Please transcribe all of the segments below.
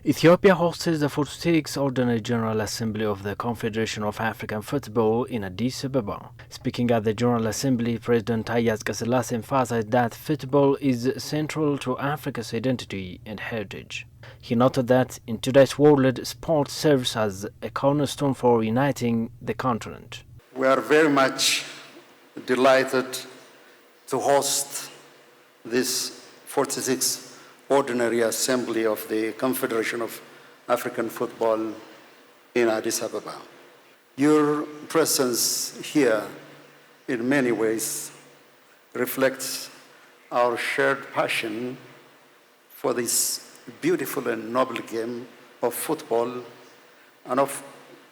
Ethiopia hosted the 46th Ordinary General Assembly of the Confederation of African Football in Addis Ababa. Speaking at the General Assembly, President Taye Atske-Selassie emphasized that football is central to Africa's identity and heritage. He noted that in today's world, sport serves as a cornerstone for uniting the continent. We are very much delighted to host this 46th Ordinary Assembly of the Confederation of African Football in Addis Ababa. Your presence here in many ways reflects our shared passion for this beautiful and noble game of football and of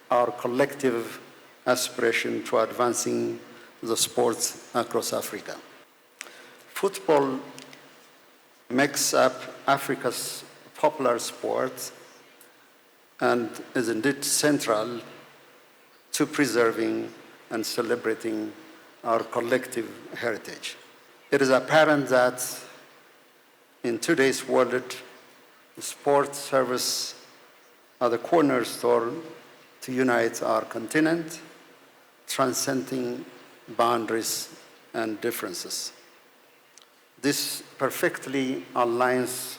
our collective aspiration to advancing the sports across Africa. Football makes up Africa's popular sport and is indeed central to preserving and celebrating our collective heritage. It is apparent that in today's world, sport serves as the cornerstone to unite our continent, transcending boundaries and differences. This perfectly aligns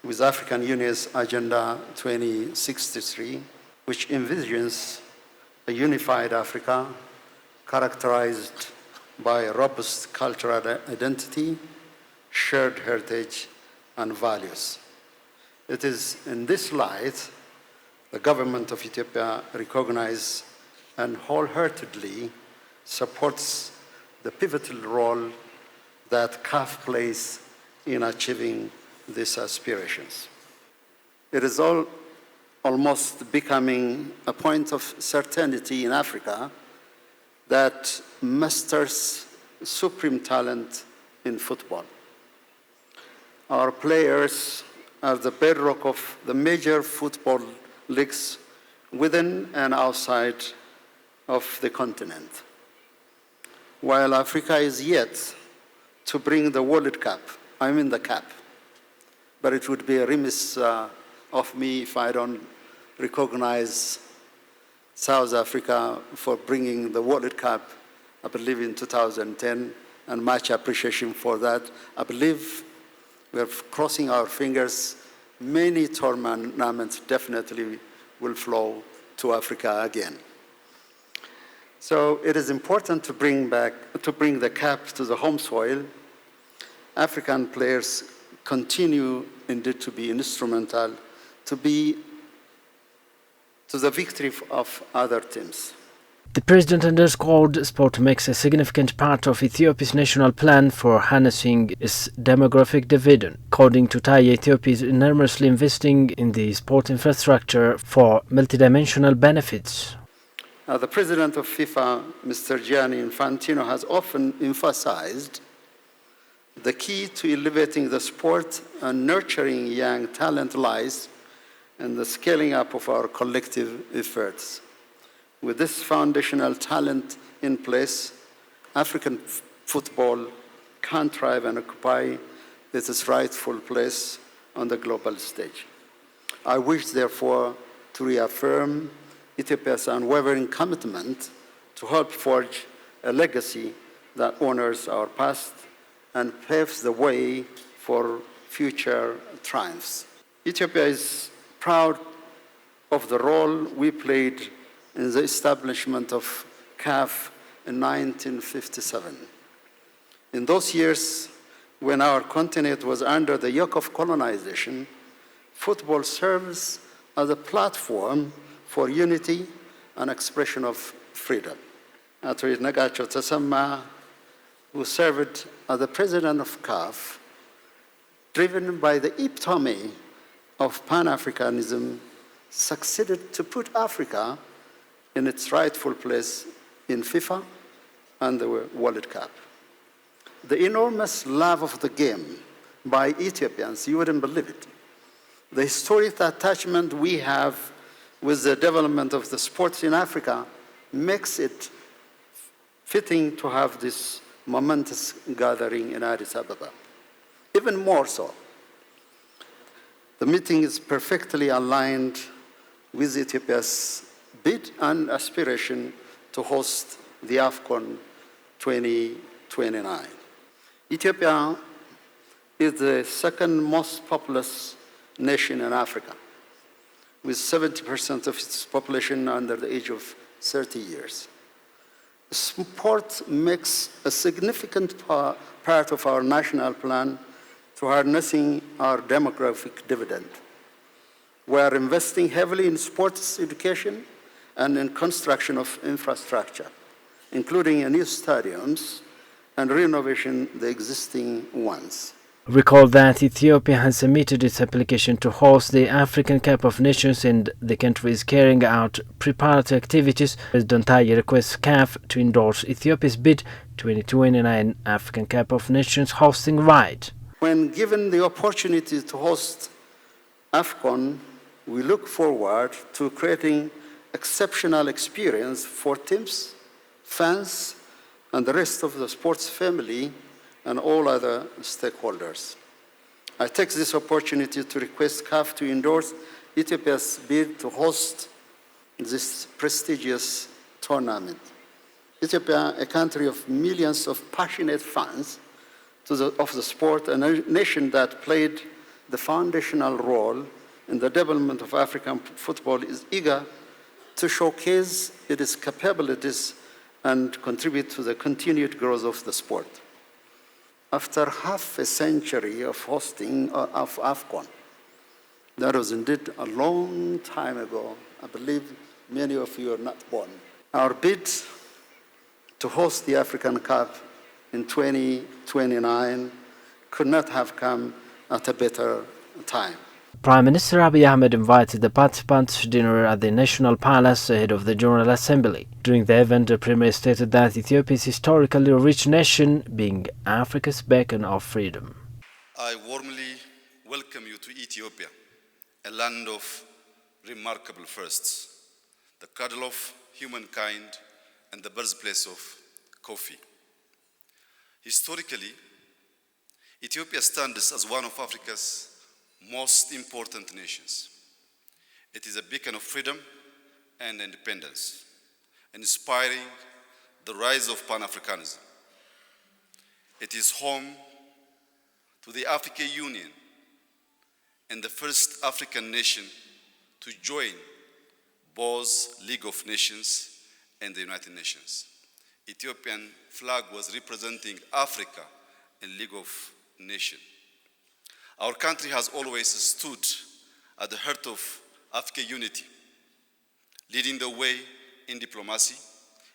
with African Union's Agenda 2063, which envisions a unified Africa characterized by a robust cultural identity, shared heritage, and values. It is in this light the government of Ethiopia recognizes and wholeheartedly supports the pivotal role that CAF plays in achieving these aspirations. It is almost becoming a point of certainty in Africa that masters supreme talent in football. Our players are the bedrock of the major football leagues within and outside of the continent. While Africa is yet to bring the World Cup, the CAP, but it would be a remiss of me if I don't recognize South Africa for bringing the World Cup, I believe in 2010, and much appreciation for that. I believe we're crossing our fingers. Many tournaments definitely will flow to Africa again. So it is important to bring the CAP to the home soil. African players continue indeed to be instrumental to the victory of other teams. The president underscored sport makes a significant part of Ethiopia's national plan for harnessing its demographic dividend. According to Taye, Ethiopia is enormously investing in the sport infrastructure for multidimensional benefits. The president of FIFA, Mr. Gianni Infantino, has often emphasized the key to elevating the sport and nurturing young talent lies in the scaling up of our collective efforts. With this foundational talent in place, African football can thrive and occupy its rightful place on the global stage. I wish, therefore, to reaffirm Ethiopia's unwavering commitment to help forge a legacy that honors our past and paves the way for future triumphs. Ethiopia is proud of the role we played in the establishment of CAF in 1957. In those years, when our continent was under the yoke of colonization, football serves as a platform for unity and expression of freedom. Ato Yidneqaቸው Tesema, who served as the president of CAF, driven by the epitome of Pan-Africanism, succeeded to put Africa in its rightful place in FIFA and the World Cup. The enormous love of the game by Ethiopians, you wouldn't believe it. The historic attachment we have with the development of the sports in Africa makes it fitting to have this momentous gathering in Addis Ababa. Even more so, The meeting is perfectly aligned with Ethiopia's bid and aspiration to host the AFCON 2029. Ethiopia is the second most populous nation in Africa, with 70% of its population under the age of 30 years. Sport makes a significant part of our national plan to harnessing our demographic dividend. We are investing heavily in sports education and in construction of infrastructure, including new stadiums and renovation the existing ones. Recall that Ethiopia has submitted its application to host the African Cup of Nations and the country is carrying out preparatory activities. President Taye requests CAF to endorse Ethiopia's bid 2029 African Cup of Nations hosting right. When given the opportunity to host AFCON, we look forward to creating exceptional experience for teams, fans, and the rest of the sports family and all other stakeholders. I take this opportunity to request CAF to endorse Ethiopia's bid to host this prestigious tournament. Ethiopia, a country of millions of passionate fans of the sport, and a nation that played the foundational role in the development of African football, is eager to showcase its capabilities and contribute to the continued growth of the sport. After half a century of hosting of AFCON, that was indeed a long time ago. I believe many of you are not born. Our bid to host the African Cup in 2029 could not have come at a better time. Prime Minister Abiy Ahmed invited the participants to dinner at the National Palace ahead of the General Assembly. During the event, the Premier stated that Ethiopia is a historically rich nation, being Africa's beacon of freedom. I warmly welcome you to Ethiopia, a land of remarkable firsts, the cradle of humankind and the birthplace of coffee. Historically, Ethiopia stands as one of Africa's most important nations. It is a beacon of freedom and independence, inspiring the rise of Pan-Africanism. It is home to the African Union and the first African nation to join both League of Nations and the United Nations. Ethiopian flag was representing Africa in League of Nations. Our country has always stood at the heart of African unity, leading the way in diplomacy,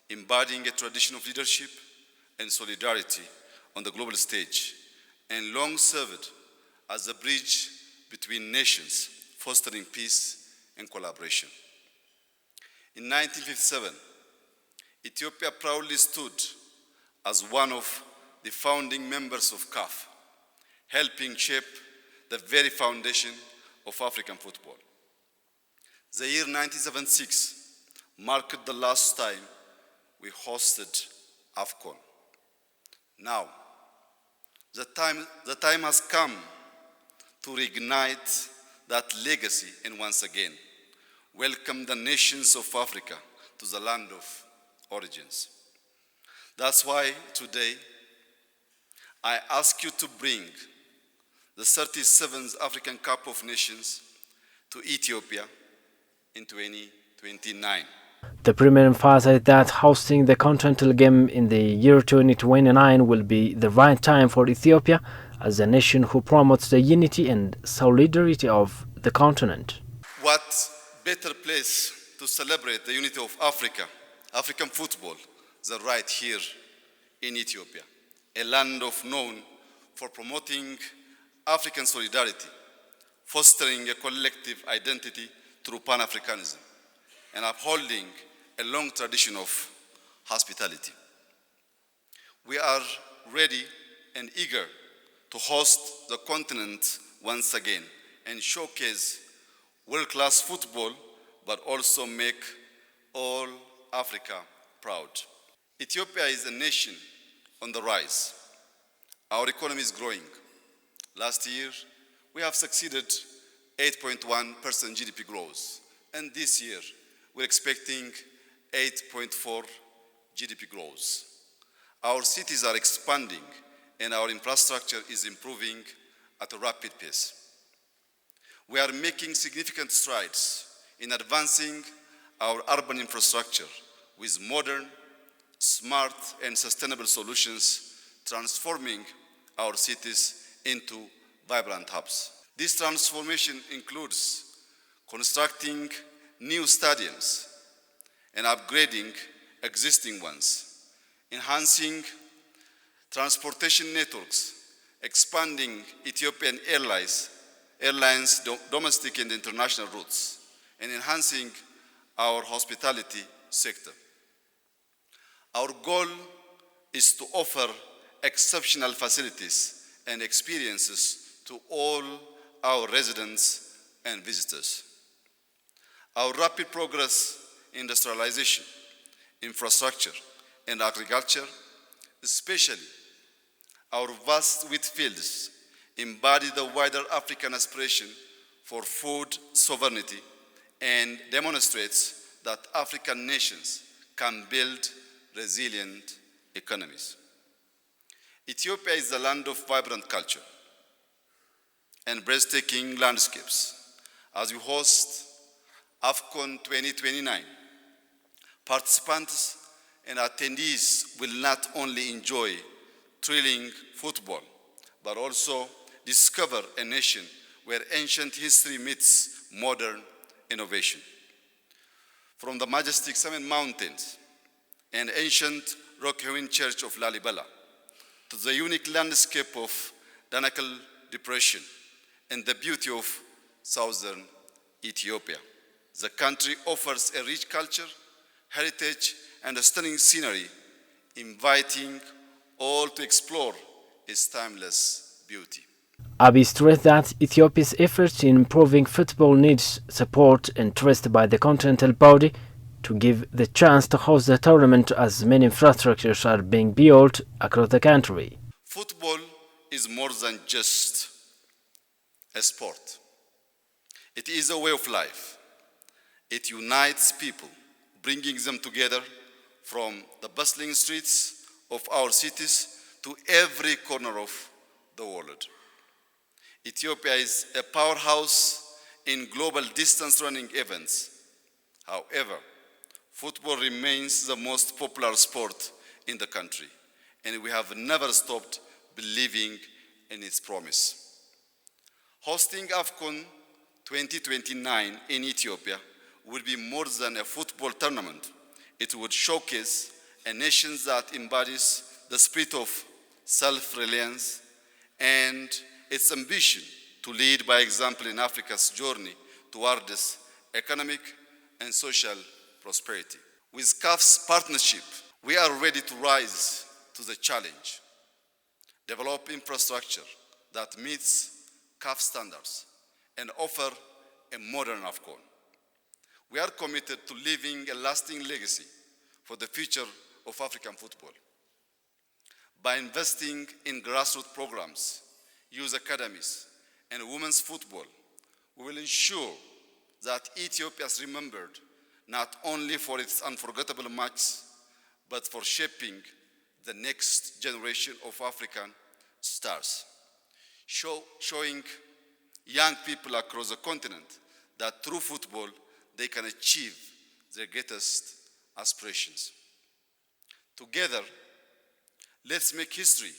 embodying a tradition of leadership and solidarity on the global stage, and long served as a bridge between nations, fostering peace and collaboration. In 1957, Ethiopia proudly stood as one of the founding members of CAF, helping shape the very foundation of African football. The year 1976 marked the last time we hosted AFCON. Now, the time has come to reignite that legacy and once again welcome the nations of Africa to the land of origins. That's why today I ask you to bring the 37th African Cup of Nations to Ethiopia in 2029. The Premier emphasized that hosting the continental game in the year 2029 will be the right time for Ethiopia as a nation who promotes the unity and solidarity of the continent. What better place to celebrate the unity of Africa, African football, than right here in Ethiopia, a land known for promoting African solidarity, fostering a collective identity through Pan-Africanism, and upholding a long tradition of hospitality. We are ready and eager to host the continent once again and showcase world-class football, but also make all Africa proud. Ethiopia is a nation on the rise. Our economy is growing. Last year, we have succeeded 8.1% GDP growth. And this year, we're expecting 8.4 GDP growth. Our cities are expanding and our infrastructure is improving at a rapid pace. We are making significant strides in advancing our urban infrastructure with modern, smart, and sustainable solutions, transforming our cities into vibrant hubs. This transformation includes constructing new stadiums and upgrading existing ones, enhancing transportation networks, expanding Ethiopian Airlines domestic and international routes, and enhancing our hospitality sector. Our goal is to offer exceptional facilities and experiences to all our residents and visitors. Our rapid progress in industrialization, infrastructure, and agriculture, especially our vast wheat fields, embody the wider African aspiration for food sovereignty and demonstrates that African nations can build resilient economies. Ethiopia is the land of vibrant culture and breathtaking landscapes. As we host AFCON 2029, participants and attendees will not only enjoy thrilling football, but also discover a nation where ancient history meets modern innovation. From the majestic Summit Mountains and ancient rock-hewn church of Lalibela to the unique landscape of Danakil Depression and the beauty of southern Ethiopia, the country offers a rich culture, heritage, and a stunning scenery, inviting all to explore its timeless beauty. Abiy stressed that Ethiopia's efforts in improving football needs support and trust by the continental body to give the chance to host the tournament as many infrastructures are being built across the country. Football is more than just a sport. It is a way of life. It unites people, bringing them together from the bustling streets of our cities to every corner of the world. Ethiopia is a powerhouse in global distance running events. However, football remains the most popular sport in the country, and we have never stopped believing in its promise. Hosting AFCON 2029 in Ethiopia will be more than a football tournament. It would showcase a nation that embodies the spirit of self-reliance and its ambition to lead by example in Africa's journey towards economic and social prosperity. With CAF's partnership, we are ready to rise to the challenge, develop infrastructure that meets CAF standards, and offer a modern AFCON. We are committed to leaving a lasting legacy for the future of African football. By investing in grassroots programs, youth academies, and women's football, we will ensure that Ethiopia is remembered not only for its unforgettable matches, but for shaping the next generation of African stars, showing young people across the continent that through football they can achieve their greatest aspirations. Together, let's make history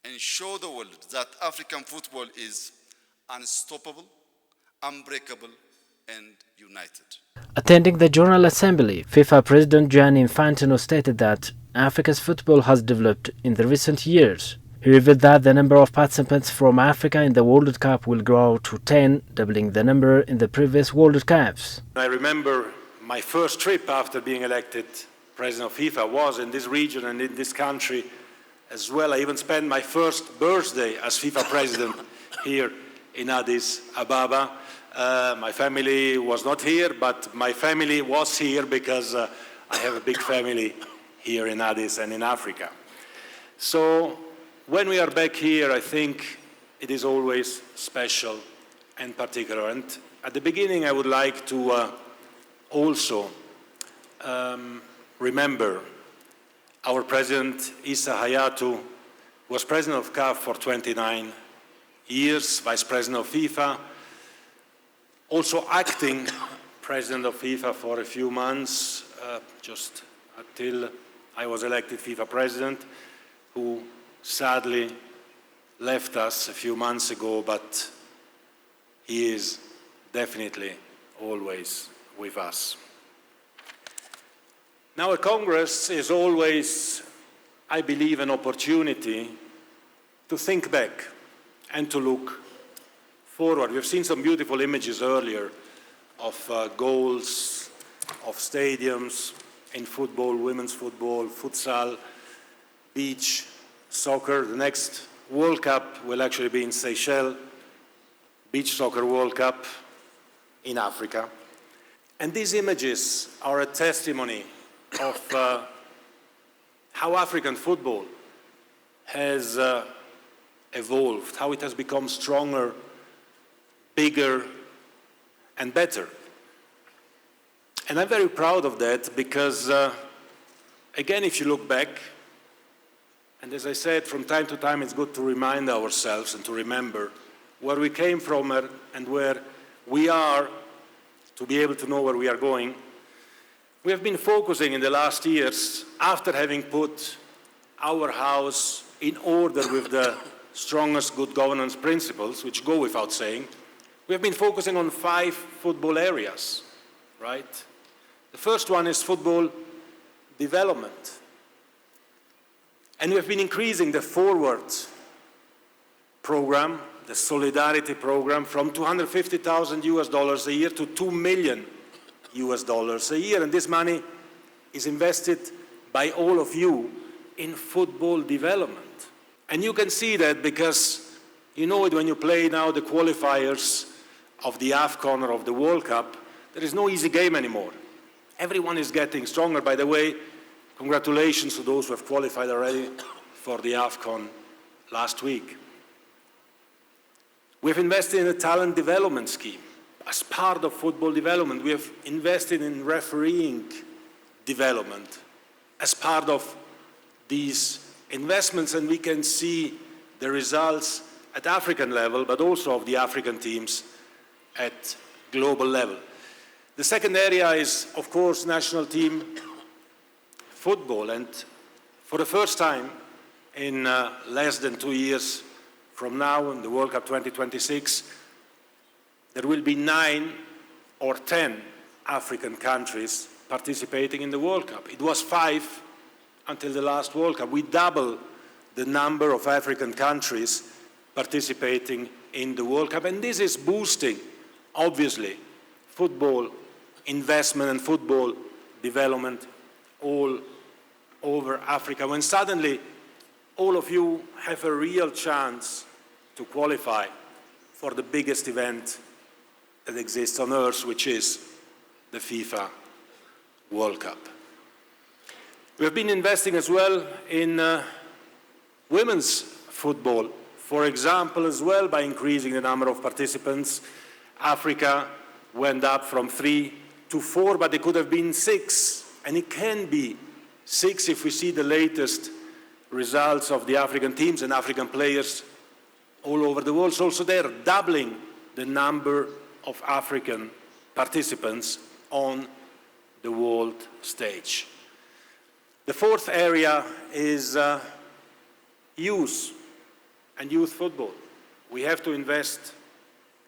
and show the world that African football is unstoppable, unbreakable, and united. Attending the General Assembly, FIFA President Gianni Infantino stated that Africa's football has developed in the recent years. He revealed that the number of participants from Africa in the World Cup will grow to 10, doubling the number in the previous World Cups. I remember my first trip after being elected President of FIFA was in this region and in this country as well. I even spent my first birthday as FIFA President here in Addis Ababa. My family was not here, but my family was here because I have a big family here in Addis and in Africa. So when we are back here, I think it is always special in particular. And at the beginning, I would like to also remember our President Issa Hayatou was President of CAF for 29 years, Vice President of FIFA, also acting President of FIFA for a few months, just until I was elected FIFA President, who sadly left us a few months ago, but he is definitely always with us. Now, a Congress is always, I believe, an opportunity to think back and to look forward. We've seen some beautiful images earlier of goals, of stadiums in football, women's football, futsal, beach, soccer. The next World Cup will actually be in Seychelles, Beach Soccer World Cup in Africa. And these images are a testimony of how African football has evolved, how it has become stronger, bigger, and better. And I'm very proud of that because, again, if you look back, and as I said, from time to time it's good to remind ourselves and to remember where we came from and where we are, to be able to know where we are going. We have been focusing in the last years, after having put our house in order with the strongest good governance principles, which go without saying, we have been focusing on 5 football areas, right? The first one is football development. And we have been increasing the Forward program, the Solidarity program, from $250,000 a year to $2 million a year. And this money is invested by all of you in football development. And you can see that because you know it when you play now the qualifiers of the AFCON or of the World Cup. There is no easy game anymore. Everyone is getting stronger. By the way, congratulations to those who have qualified already for the AFCON last week. We have invested in a talent development scheme. As part of football development, we have invested in refereeing development as part of these investments, and we can see the results at African level, but also of the African teams at global level. The second area is, of course, national team football, and for the first time in less than 2 years from now, in the World Cup 2026, there will be 9 or 10 African countries participating in the World Cup. It was 5 until the last World Cup. We doubled the number of African countries participating in the World Cup, and this is boosting, obviously, football investment and football development all over Africa, when suddenly all of you have a real chance to qualify for the biggest event that exists on earth, which is the FIFA World Cup. We have been investing as well in women's football, for example, as well by increasing the number of participants. Africa went up from 3 to 4, but it could have been 6, and it can be 6 if we see the latest results of the African teams and African players all over the world. So also they're doubling the number of African participants on the world stage. The fourth area is youth and youth football. We have to invest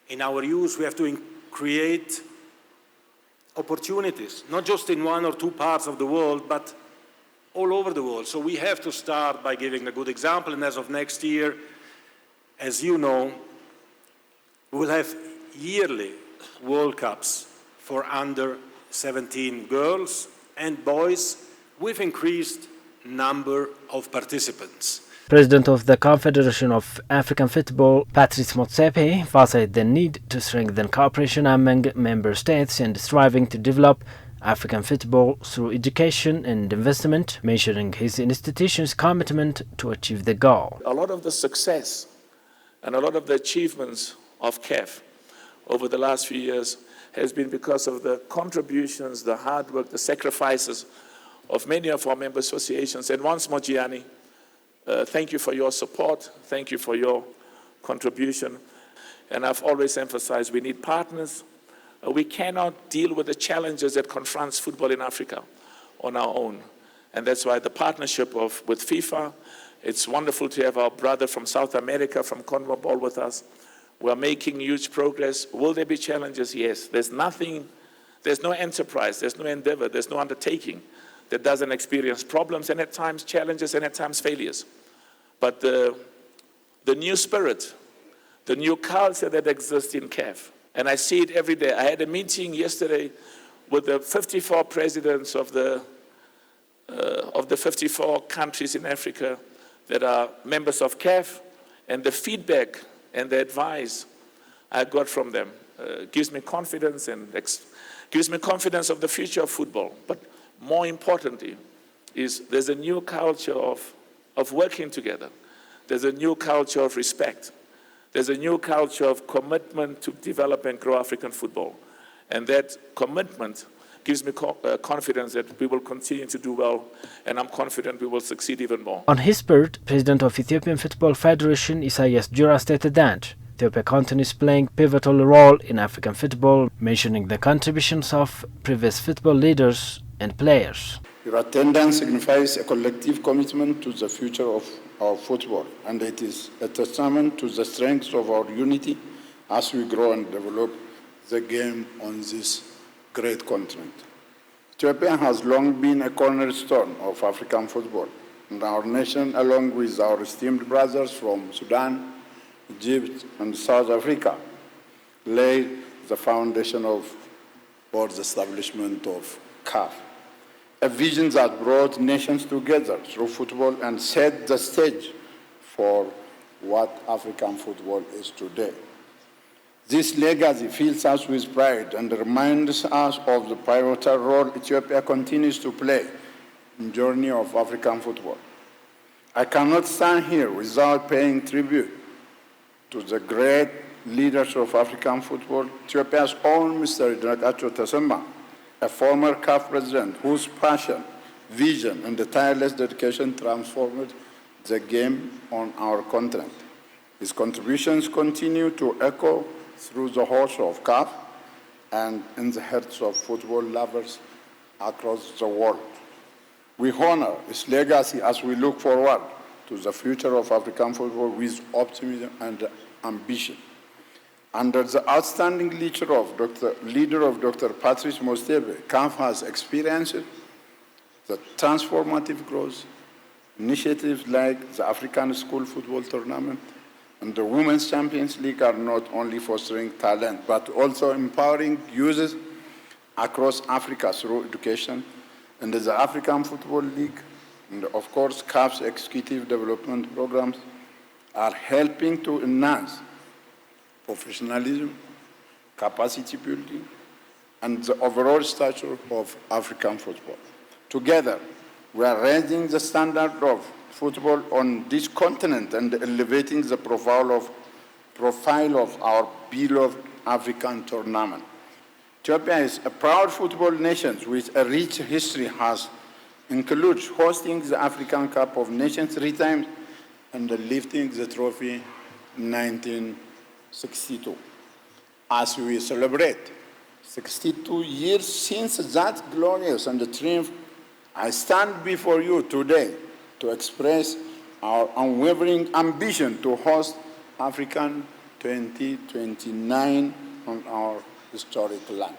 in our youth. We have to create opportunities, not just in 1 or 2 parts of the world, but all over the world. So we have to start by giving a good example, and as of next year, as you know, we will have yearly World Cups for under 17 girls and boys with increased number of participants. President of the Confederation of African Football, Patrice Motsepe, emphasized the need to strengthen cooperation among member states and striving to develop African football through education and investment, mentioning his institution's commitment to achieve the goal. A lot of the success and a lot of the achievements of CAF over the last few years has been because of the contributions, the hard work, the sacrifices of many of our member associations. And once more, Gianni, thank you for your support. Thank you for your contribution. And I've always emphasized we need partners. We cannot deal with the challenges that confronts football in Africa on our own. And that's why the partnership with FIFA, it's wonderful to have our brother from South America, from CONMEBOL with us. We're making huge progress. Will there be challenges? Yes. There's no enterprise, there's no endeavor, there's no undertaking that doesn't experience problems and at times challenges and at times failures. But the new spirit, the new culture that exists in CAF, and I see it every day. I had a meeting yesterday with the 54 presidents of the 54 countries in Africa that are members of CAF, and the feedback and the advice I got from them gives me confidence and gives me confidence of the future of football. But more importantly, there's a new culture of working together. There's a new culture of respect. There's a new culture of commitment to develop and grow African football. And that commitment gives me confidence that we will continue to do well, and I'm confident we will succeed even more. On his part, President of Ethiopian Football Federation Isaias Jura stated that Ethiopia continues playing a pivotal role in African football, mentioning the contributions of previous football leaders and players. Your attendance signifies a collective commitment to the future of our football, and it is a testament to the strength of our unity as we grow and develop the game on this great continent. Ethiopia has long been a cornerstone of African football, and our nation, along with our esteemed brothers from Sudan, Egypt, and South Africa, laid the foundation for the establishment of CAF, a vision that brought nations together through football and set the stage for what African football is today. This legacy fills us with pride and reminds us of the pivotal role Ethiopia continues to play in the journey of African football. I cannot stand here without paying tribute to the great leaders of African football, Ethiopia's own Mr. Idrinacho Tasemma, a former CAF president whose passion, vision, and tireless dedication transformed the game on our continent. His contributions continue to echo through the halls of CAF and in the hearts of football lovers across the world. We honor his legacy as we look forward to the future of African football with optimism and ambition. Under the outstanding leader of Dr. Patrice Motsepe, CAF has experienced the transformative growth, initiatives like the African School Football Tournament and the Women's Champions League are not only fostering talent, but also empowering youth across Africa through education, and the African Football League, and of course CAF's executive development programs are helping to enhance professionalism, capacity building, and the overall stature of African football. Together, we are raising the standard of football on this continent and elevating the profile of our beloved African tournament. Ethiopia is a proud football nation with a rich history, includes hosting the African Cup of Nations 3 times and lifting the trophy in 1962. As we celebrate 62 years since that glorious and triumph, I stand before you today to express our unwavering ambition to host African 2029 on our historic land.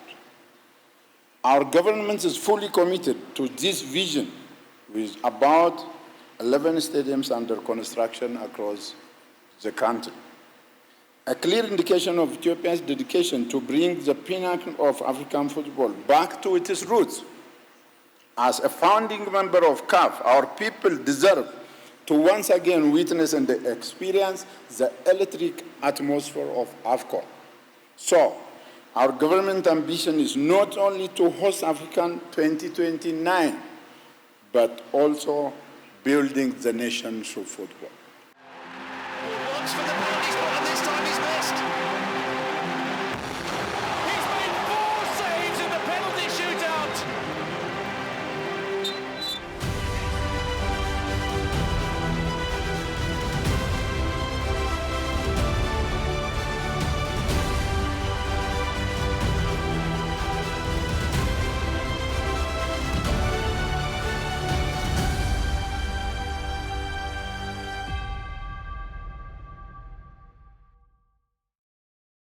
Our government is fully committed to this vision with about 11 stadiums under construction across the country. A clear indication of Ethiopia's dedication to bring the pinnacle of African football back to its roots. As a founding member of CAF, our people deserve to once again witness and experience the electric atmosphere of AFCON. So, our government ambition is not only to host African 2029, but also building the nation through football. Once for the penalty spot, and this time he's missed.